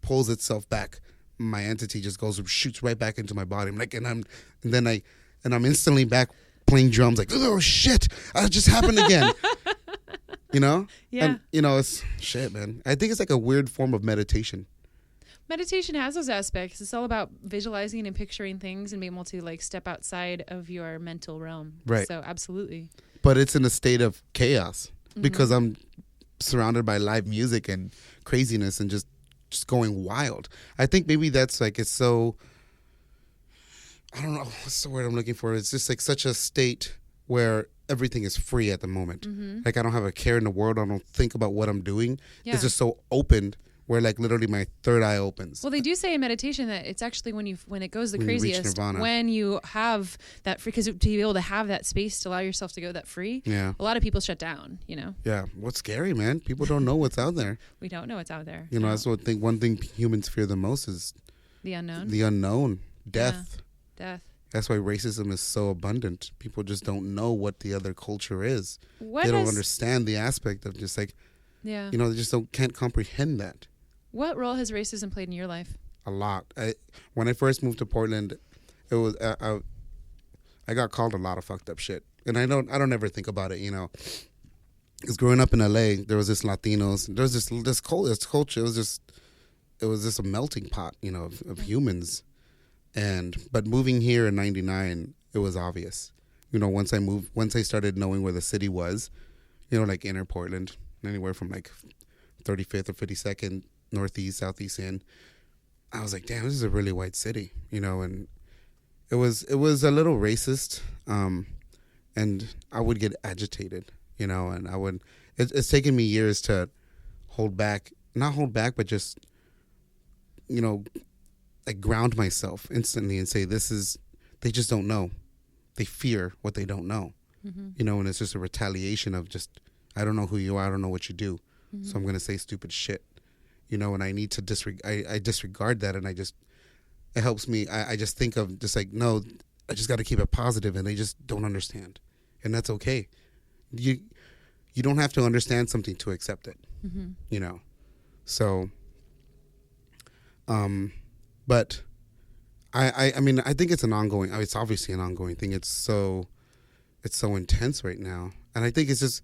pulls itself back. My entity just shoots right back into my body. I'm like, and I'm instantly back playing drums like, oh shit, that just happened again. Yeah. And it's shit, man. I think it's like a weird form of meditation. Meditation has those aspects. It's all about visualizing and picturing things and being able to like step outside of your mental realm. Right. So absolutely. But it's in a state of chaos because I'm surrounded by live music and craziness and just going wild. I think maybe that's like, it's so, I don't know, what's the word I'm looking for? It's just like such a state where everything is free at the moment. Like I don't have a care in the world. I don't think about what I'm doing. Yeah. It's just so open where like literally my third eye opens. Well, they do say in meditation that it's actually when it goes the When you reach craziest, nirvana. when you have that free, because to be able to have that space to allow yourself to go that free, Yeah. a lot of people shut down, Yeah. What's scary, man? People don't know what's out there. We don't know what's out there. That's what one thing humans fear the most is The unknown. the unknown, death. Death. That's why racism is so abundant. People just don't know what the other culture is. What They don't has- understand the aspect of just like, Yeah. they just can't comprehend that. What role has racism played in your life? A lot. When I first moved to Portland, it was I got called a lot of fucked up shit, and I don't ever think about it, Because growing up in LA, there was this Latinos, there was this culture. It was just a melting pot, of humans, but moving here in '99, it was obvious. Once I started knowing where the city was, like inner Portland, anywhere from like 35th or 52nd. Northeast, Southeast End. I was like, damn, this is a really white city, and it was a little racist, and I would get agitated, and I would. It's taken me years to not hold back, but just, like ground myself instantly and say, they just don't know. They fear what they don't know, and it's just a retaliation of just, I don't know who you are, I don't know what you do, so I'm going to say stupid shit, and I need to I disregard that, and it helps me. I just think of just like, no, I just got to keep it positive, and they just don't understand, and that's okay. You don't have to understand something to accept it, so, but I mean, I think it's it's obviously an ongoing thing. It's so intense right now. And I think it's just,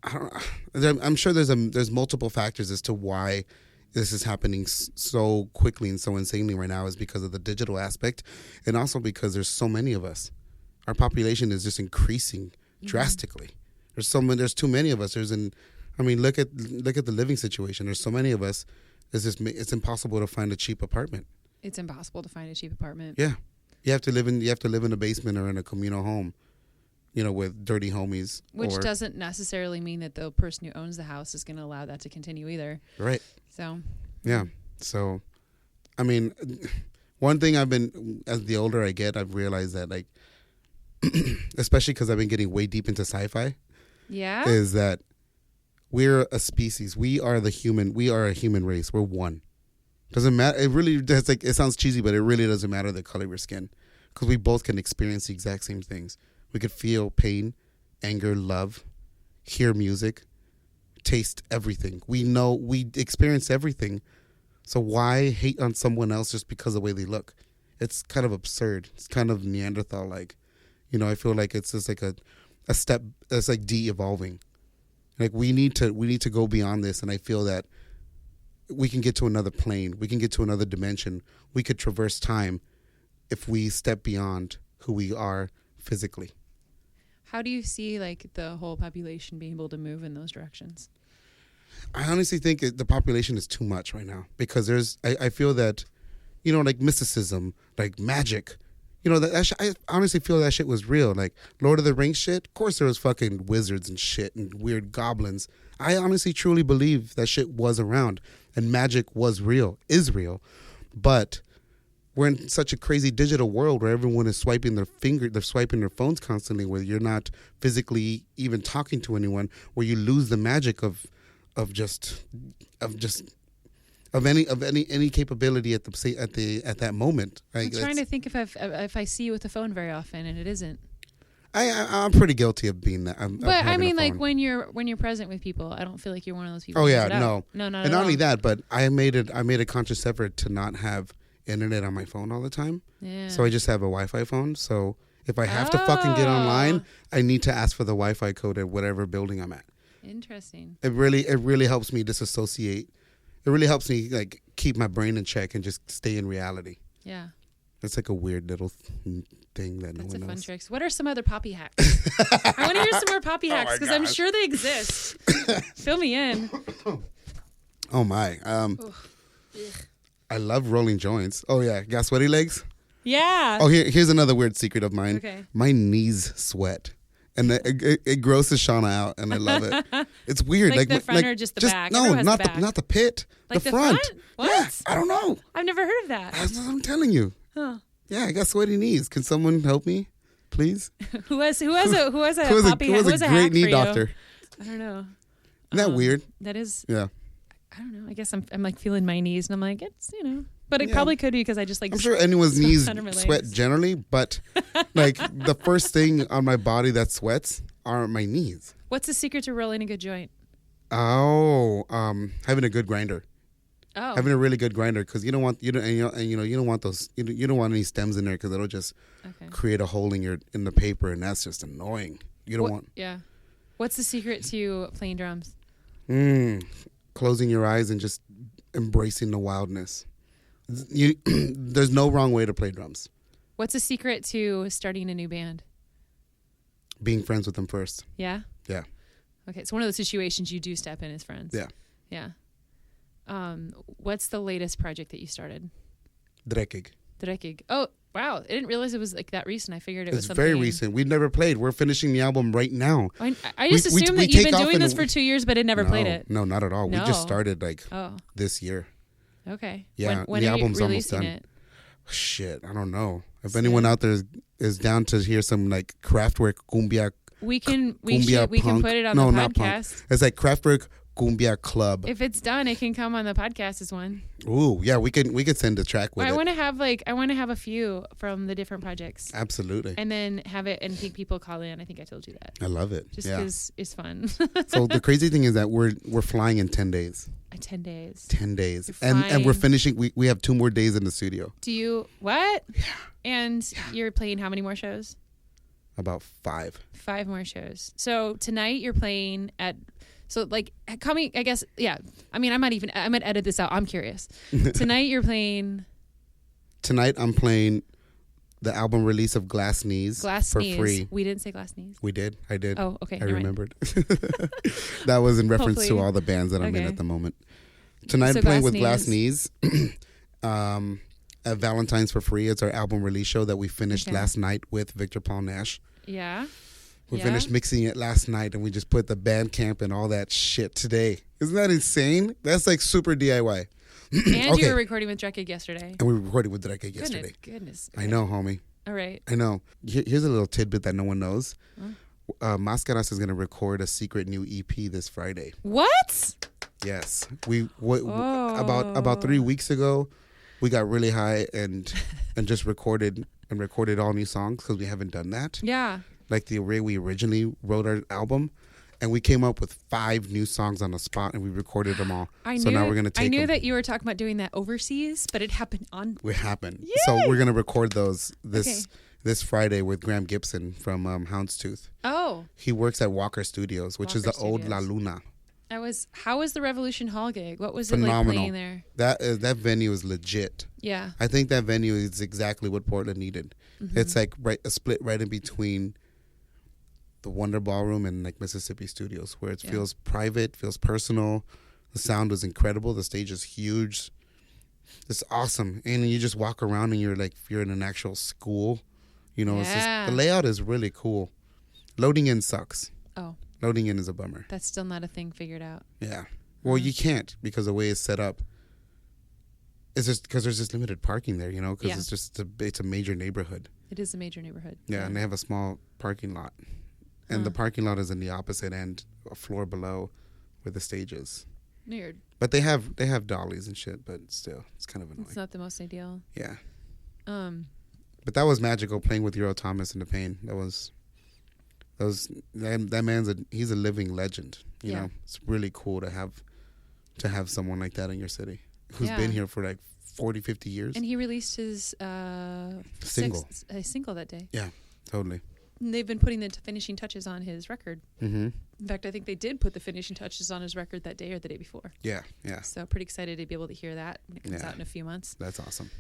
I'm sure there's multiple factors as to why this is happening so quickly and so insanely right now, is because of the digital aspect, and also because there's so many of us. Our population is just increasing drastically. There's too many of us. Look at the living situation. There's so many of us. It's impossible to find a cheap apartment. It's impossible to find a cheap apartment. Yeah. You have to live in a basement or in a communal home, with dirty homies. Which doesn't necessarily mean that the person who owns the house is going to allow that to continue either. Right. So. Yeah. So, I mean, one thing as the older I get, I've realized that, like, especially because I've been getting way deep into sci-fi. Yeah. Is that we're a species. We are a human race. We're one. Doesn't matter. It sounds cheesy, but it really doesn't matter the color of your skin, because we both can experience the exact same things. We could feel pain, anger, love, hear music, taste everything. We experience everything. So why hate on someone else just because of the way they look? It's kind of absurd. It's kind of Neanderthal-like. I feel like it's just like a step that's like de-evolving. Like we need to go beyond this, and I feel that we can get to another plane. We can get to another dimension. We could traverse time if we step beyond who we are physically. How do you see like the whole population being able to move in those directions? I honestly think the population is too much right now, because I feel that, like mysticism, like magic, I honestly feel that shit was real. Like Lord of the Rings shit, of course there was fucking wizards and shit and weird goblins. I honestly truly believe that shit was around, and magic is real. But we're in such a crazy digital world where everyone is swiping they're swiping their phones constantly, where you're not physically even talking to anyone, where you lose the magic of any capability at that moment. Like, I'm trying to think if I see you with the phone very often, and it isn't. I'm pretty guilty of being that. But I mean, like when you're present with people, I don't feel like you're one of those people. Oh yeah, no, not and not only that, but I made a conscious effort to not have internet on my phone all the time. Yeah. So I just have a Wi-Fi phone. So if I have to fucking get online, I need to ask for the Wi-Fi code at whatever building I'm at. Interesting. It really helps me disassociate. It really helps me like keep my brain in check and just stay in reality. Yeah. It's like a weird little thing that no one knows. That's a fun trick. What are some other Papi hacks? I want to hear some more Papi hacks, because I'm sure they exist. Fill me in. Oh my. I love rolling joints. Oh yeah, got sweaty legs? Yeah. Oh, here's another weird secret of mine. Okay. My knees sweat. And it grosses Shauna out, and I love it. It's weird. Like the front or just the back? No, not the pit. Like the front. What? Yeah, I don't know. I've never heard of that. That's what I'm telling you. Huh. Yeah, I got sweaty knees. Can someone help me, please? Who has a great knee doctor? I don't know. Isn't that weird? That is. Yeah. I don't know. I guess I'm like feeling my knees, and I'm like, it's but it probably could be because I just like. I'm sure anyone's knees sweat generally, but like the first thing on my body that sweats are my knees. What's the secret to rolling a good joint? Oh, having a good grinder. Oh. Having a really good grinder, because you don't want you don't want those you don't want any stems in there, because it'll just create a hole in the paper, and that's just annoying. You don't want. Yeah. What's the secret to playing drums? Closing your eyes and just embracing the wildness. There's no wrong way to play drums. What's the secret to starting a new band? Being friends with them first. Yeah? Yeah. Okay, it's one of those situations you do step in as friends. Yeah. Yeah. What's the latest project that you started? Drekig. Oh, wow. I didn't realize it was like that recent. I figured it was something. It's very recent. We've never played. We're finishing the album right now. I just assumed that you've been doing this for 2 years, but had never played it. No, not at all. No. We just started this year. Okay. Yeah. When the are album's you almost releasing done. it? Shit, I don't know. If anyone out there is down to hear some like Kraftwerk cumbia, we can punk. put it on No, the not punk. podcast. It's like Kraftwerk cumbia club. If it's done, it can come on the podcast as one. Ooh, yeah, we could send a track with it. I want to have a few from the different projects. Absolutely. And then have it and think people call in. I think I told you that. I love it. Just because it's fun. So the crazy thing is that we're flying in 10 days. 10 days. 10 days. You're And we're finishing. We have 2 more days in the studio. Do you what? Yeah. And you're playing how many more shows? About 5. 5 more shows. So tonight you're playing at. So like coming, I guess, yeah. I mean, I might edit this out. I'm curious. Tonight you're playing. Tonight I'm playing the album release of Glass Knees for free. We didn't say Glass Knees. We did. I did. Oh, okay. I remembered. That was in reference Hopefully. to all the bands that I'm in Okay. at the moment. Tonight So I'm playing Glass with Glass Knees. At Valentine's for free. It's our album release show that we finished last night with Victor Paul Nash. Yeah. We finished mixing it last night, and we just put the Bandcamp and all that shit today. Isn't that insane? That's like super DIY. And you were recording with Drekig yesterday. And we recorded with Drekig yesterday. Goodness. I know, homie. All right. I know. Here's a little tidbit that no one knows. Mascaras is going to record a secret new EP this Friday. What? Yes. About 3 weeks ago, we got really high and just recorded all new songs because we haven't done that. Yeah. Like the way we originally wrote our album, and we came up with 5 new songs on the spot, and we recorded them all. Now we're gonna take. I knew them. that you were talking about doing that overseas, but it happened on. It happened. Yay! So we're gonna record those this Friday with Graham Gibson from Houndstooth. Oh. He works at Walker Studios, which is the old La Luna. How was the Revolution Hall gig? What was Phenomenal. it like playing there? That venue is legit. Yeah. I think that venue is exactly what Portland needed. Mm-hmm. It's like a split right in between the Wonder Ballroom and like Mississippi Studios, where it feels private, feels personal. The sound was incredible. The stage is huge. It's awesome. And you just walk around and you're like, you're in an actual school. You know, it's just, the layout is really cool. Loading in sucks. Oh. Loading in is a bummer. That's still not a thing figured out. Yeah. Well, you can't because the way it's set up. It's just because there's just limited parking there, you know, because it's just it's a major neighborhood. It is a major neighborhood. Yeah, and they have a small parking lot. And the parking lot is in the opposite end, a floor below where the stage is. Weird. But they have dollies and shit, but still, it's kind of annoying. It's not the most ideal. Yeah. But that was magical playing with Euro Thomas in the Pain. That man's he's a living legend. You know, it's really cool to have someone like that in your city who's been here for like 40, 50 years. And he released his single that day. Yeah, totally. And they've been putting the finishing touches on his record. Mm-hmm. In fact, I think they did put the finishing touches on his record that day or the day before. Yeah, yeah. So pretty excited to be able to hear that when it comes out in a few months. That's awesome.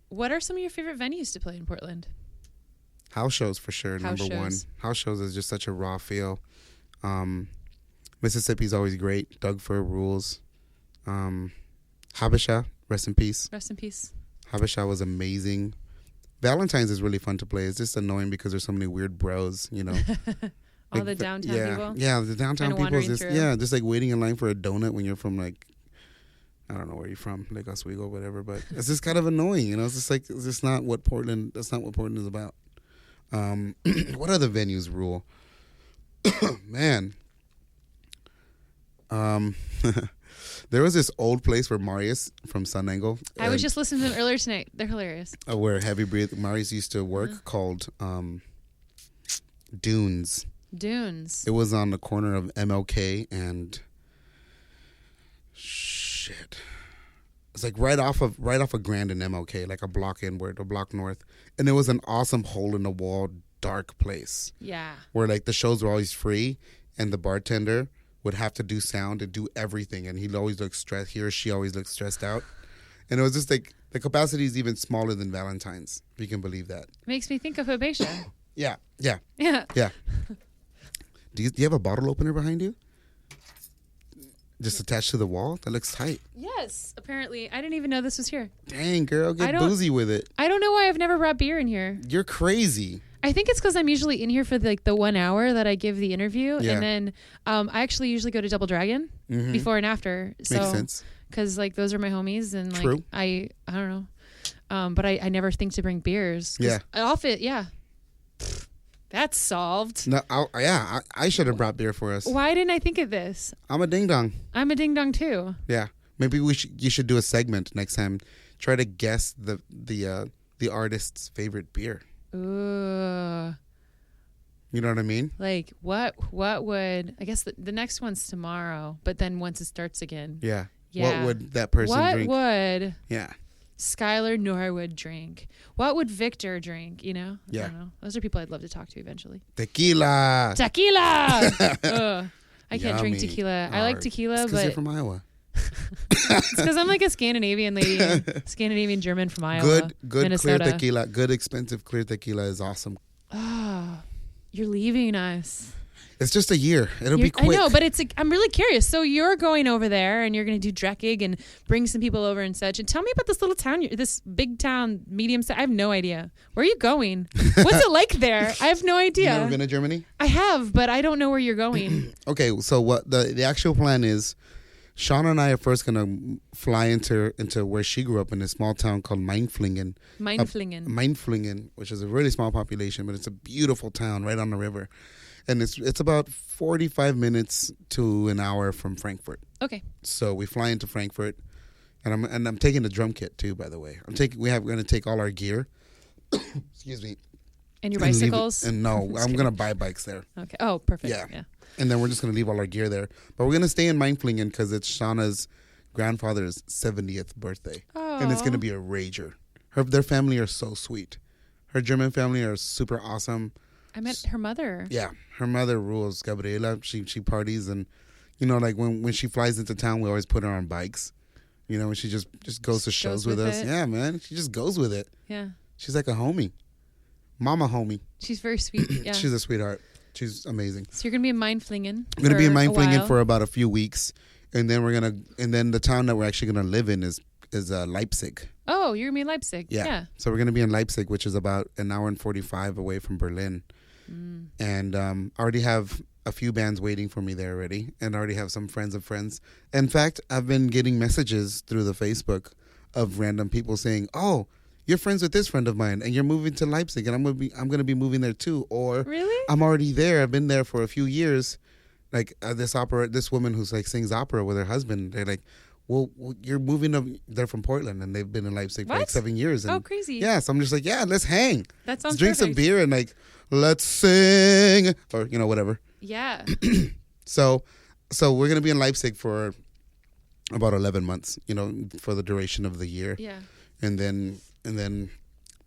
What are some of your favorite venues to play in Portland? House shows for sure, number one. House shows is just such a raw feel. Mississippi's always great. Doug Fur rules. Habesha, rest in peace. Rest in peace. Habesha was amazing. Valentine's is really fun to play. It's just annoying because there's so many weird bros, you know. All the downtown people? Yeah, the downtown people is just like waiting in line for a donut when you're from like, I don't know where you're from, like Oswego, whatever, but it's just kind of annoying, you know. It's just like, it's just not what Portland, that's not what Portland is about. What other venues rule? Man. There was this old place where Marius from Sun Angle. I was just listening to them earlier tonight. They're hilarious. Where Heavy Breathe Marius used to work called Dunes. Dunes. It was on the corner of MLK and shit. It's like right off of Grand and MLK, like a block inward, a block north. And it was an awesome hole in the wall, dark place. Yeah. Where like the shows were always free and the bartender would have to do sound and do everything, and he'd always look stressed. He or she always looked stressed out, and it was just like the capacity is even smaller than Valentine's. If you can believe that. Makes me think of Habesha. Yeah. Yeah. Do you have a bottle opener behind you? Just attached to the wall? That looks tight. Yes, apparently. I didn't even know this was here. Dang, girl, get boozy with it. I don't know why I've never brought beer in here. You're crazy. I think it's because I'm usually in here for the 1 hour that I give the interview. Yeah. And then I actually usually go to Double Dragon before and after. So, Makes sense. Because those are my homies. And like, True. I don't know. But I never think to bring beers. Yeah. That's solved. No, I should have brought beer for us. Why didn't I think of this? I'm a ding dong. I'm a ding dong too. Yeah. Maybe you should do a segment next time. Try to guess the artist's favorite beer. Ooh. You know what I mean? Like what would, I guess the next one's tomorrow, but then once it starts again. Yeah. Yeah. What would that person drink? What would Yeah. Skylar Norwood drink? What would Victor drink? You know? I Yeah. don't know. Those are people I'd love to talk to eventually. Tequila. Tequila! Ugh. I can't drink Yummy. tequila. I like tequila, because you're but from Iowa. it's because I'm like a Scandinavian lady, Scandinavian German from Iowa, Good Minnesota. clear tequila. Good expensive clear tequila is awesome. Oh, you're leaving us. It's just a year. It'll be quick. I know, but I'm really curious. So you're going over there and you're going to do Dreckig and bring some people over and such. And tell me about this little town, this big town, medium size. I have no idea. Where are you going? What's it like there? I have no idea. You never been to Germany? I have, but I don't know where you're going. Okay, so what the actual plan is, Shauna and I are first going to fly into where she grew up in a small town called Mainflingen. Mainflingen, which is a really small population, but it's a beautiful town right on the river. And it's about 45 minutes to an hour from Frankfurt. Okay. So we fly into Frankfurt, and I'm taking the drum kit too, by the way. We're going to take all our gear. Excuse me. And your bicycles? And no, I'm going to buy bikes there. Okay. Oh, perfect. Yeah. And then we're just going to leave all our gear there. But we're going to stay in Mainflingen because it's Shauna's grandfather's 70th birthday. Oh. And it's going to be a rager. Their family are so sweet. Her German family are super awesome. I met her mother. Yeah. Her mother rules, Gabriela. She parties, and, you know, like when she flies into town, we always put her on bikes. You know, and she just goes to shows with us. It. Yeah, man. She just goes with it. Yeah. She's like a homie. Mama homie. She's very sweet. Yeah. She's a sweetheart. She's amazing. So you're going to be in Mainflingen. I'm going to be in Mainflingen for about a few weeks. And then the town that we're actually going to live in is Leipzig. Oh, you're going to be in Leipzig. Yeah. So we're going to be in Leipzig, which is about an hour and 45 away from Berlin. And I already have a few bands waiting for me there already. And I already have some friends of friends. In fact, I've been getting messages through the Facebook of random people saying, oh, you're friends with this friend of mine, and you're moving to Leipzig, and I'm gonna be moving there too. Or really, I'm already there. I've been there for a few years. Like this woman who's like sings opera with her husband. They're like, well, you're moving. They're from Portland, and they've been in Leipzig for like 7 years. And oh, crazy! Yeah, so I'm just like, yeah, let's hang. That sounds let's drink perfect. some beer and like let's sing or whatever. Yeah. So we're gonna be in Leipzig for about 11 months. For the duration of the year. Yeah. And then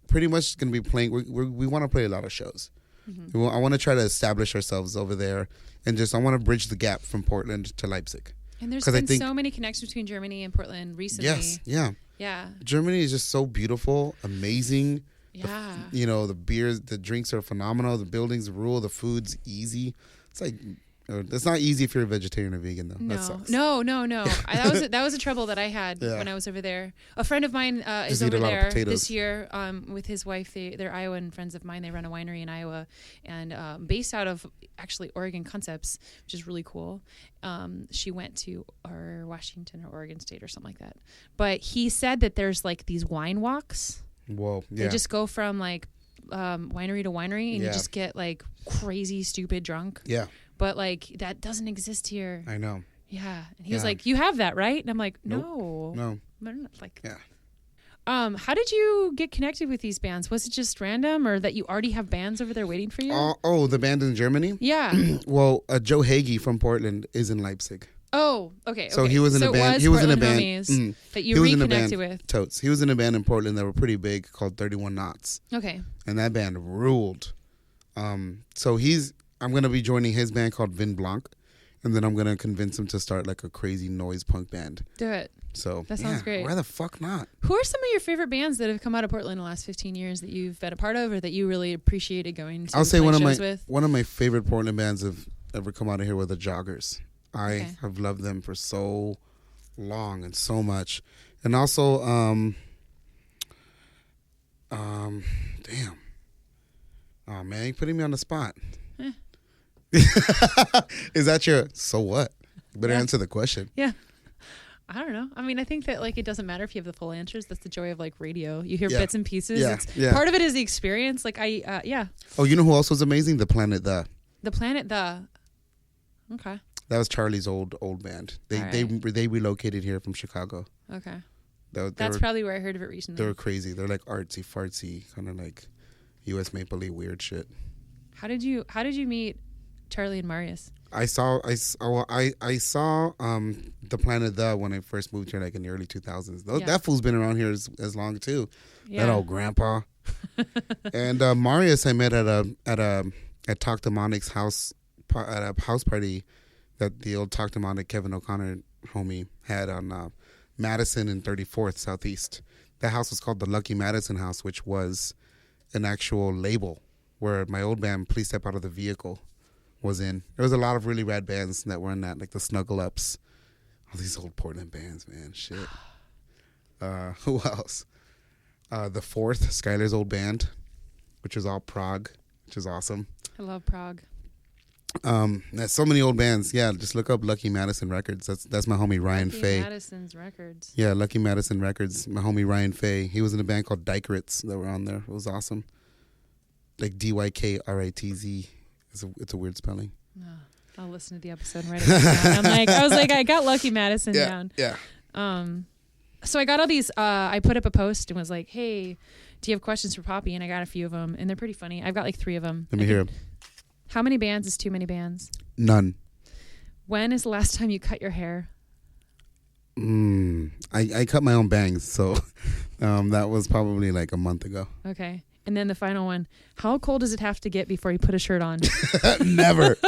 pretty much going to be playing. We want to play a lot of shows. Mm-hmm. I want to try to establish ourselves over there, and I want to bridge the gap from Portland to Leipzig. And there's been so many connections between Germany and Portland recently. Yes, yeah. Yeah. Germany is just so beautiful, amazing. Yeah. The beers, the drinks are phenomenal. The buildings rule. The food's easy. It's like... It's not easy if you're a vegetarian or vegan, though. No, that sucks. no. That was a trouble that I had when I was over there. A friend of mine is over there this year with his wife. They're Iowan friends of mine. They run a winery in Iowa, and based out of actually Oregon Concepts, which is really cool. She went to Washington or Oregon State or something like that. But he said that there's like these wine walks. Whoa! Yeah. They just go from like winery to winery, and you just get like crazy, stupid drunk. Yeah. But like that doesn't exist here. I know. Yeah. And he was like, you have that, right? And I'm like, no. Like, yeah. How did you get connected with these bands? Was it just random, or that you already have bands over there waiting for you? The band in Germany? Yeah. Well, Joe Hagee from Portland is in Leipzig. Oh, okay. So he was in a band. He was in a band that you reconnected with. Totes. He was in a band in Portland that were pretty big called 31 Knots. Okay. And that band ruled. So I'm going to be joining his band called Vin Blanc, and then I'm going to convince him to start like a crazy noise punk band. Do it. So that sounds great. Why the fuck not? Who are some of your favorite bands that have come out of Portland in the last 15 years that you've been a part of, or that you really appreciated going to? I'll say one of my with? favorite Portland bands have ever come out of here were the Joggers. I have loved them for so long and so much. And also, damn. Oh, man, you're putting me on the spot. Is that your, so what? You better answer the question. Yeah. I don't know. I mean, I think that like it doesn't matter if you have the full answers. That's the joy of like radio. You hear bits and pieces. Part of it is the experience. Like Oh, you know who else was amazing? The Planet The. The Planet The. Okay. That was Charlie's old band. They relocated here from Chicago. Okay. That's probably where I heard of it recently. They were crazy. They're like artsy fartsy, kind of like U.S. Maple Leaf weird shit. How did you meet Charlie and Marius? I saw the Planet The when I first moved here, like in the early 2000s. That fool's been around here as long too. Yeah. That old grandpa. And Marius, I met at Talk to Monic's house at a house party that the old Talk to Monic Kevin O'Connor homie had on Madison and 34th Southeast. That house was called the Lucky Madison House, which was an actual label where my old band, Please Step Out of the Vehicle, was in. There was a lot of really rad bands that were in that, like the Snuggle Ups. All these old Portland bands, man. Shit. Who else? The Fourth, Skylar's old band, which was all prog, which is awesome. I love prog. There's so many old bands. Yeah, just look up Lucky Madison Records. That's my homie Ryan Fay. Lucky Madison's Records. Yeah, Lucky Madison Records. My homie Ryan Fay. He was in a band called Dykeritz that were on there. It was awesome. Like DYKRITZ. It's a weird spelling. No, I'll listen to the episode and write it down. I was like, I got Lucky Madison down. Yeah. So I got all these. I put up a post and was like, "Hey, do you have questions for Papi?" And I got a few of them, and they're pretty funny. I've got like 3 of them. Let me hear them. How many bands is too many bands? None. When is the last time you cut your hair? I cut my own bangs, so that was probably like a month ago. Okay. And then the final one. How cold does it have to get before you put a shirt on? Never.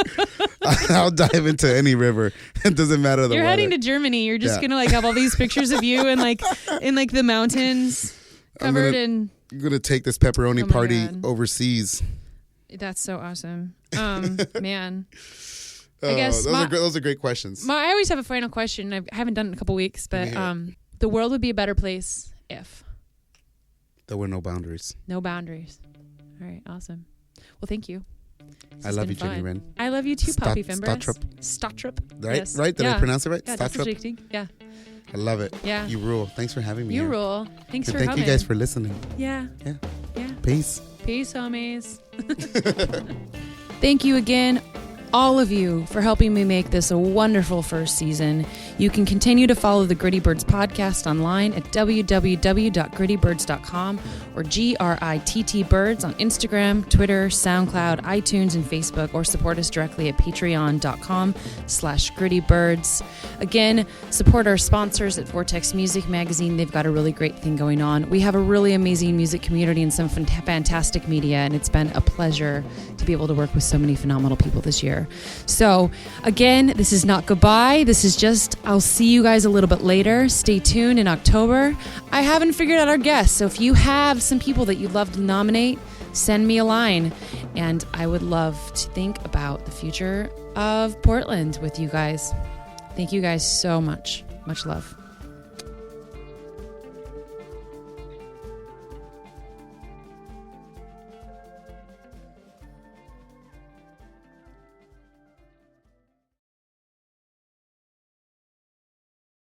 I'll dive into any river. It doesn't matter the You're weather. Heading to Germany. You're just gonna like have all these pictures of you and like in like the mountains covered in. I'm gonna take this pepperoni party overseas. That's so awesome. Man. I guess those are great questions. I always have a final question. I haven't done it in a couple weeks, but the world would be a better place if there were no boundaries. No boundaries. All right, awesome. Well, thank you. I love you, Jenny Wren. I love you too, Papi Fimbres. Stotrup. Right? Yes. Right? Did I pronounce it right? Yeah, Stotrup. Yeah. I love it. Yeah. You rule. Thanks for having me. You here. rule. Thanks for coming. Thank you guys for listening. Yeah. Yeah. Yeah. Peace. Peace, homies. Thank you again, all of you, for helping me make this a wonderful first season. You can continue to follow the Gritty Birds podcast online at www.grittybirds.com or GRITT Birds on Instagram, Twitter, SoundCloud, iTunes, and Facebook, or support us directly at patreon.com/grittybirds. Again, support our sponsors at Vortex Music Magazine. They've got a really great thing going on. We have a really amazing music community and some fantastic media, and it's been a pleasure to be able to work with so many phenomenal people this year. So again, this is not goodbye. This is just, I'll see you guys a little bit later. Stay tuned in October. I haven't figured out our guests, so if you have some people that you'd love to nominate, send me a line. And I would love to think about the future of Portland with you guys. Thank you guys so much. Much love.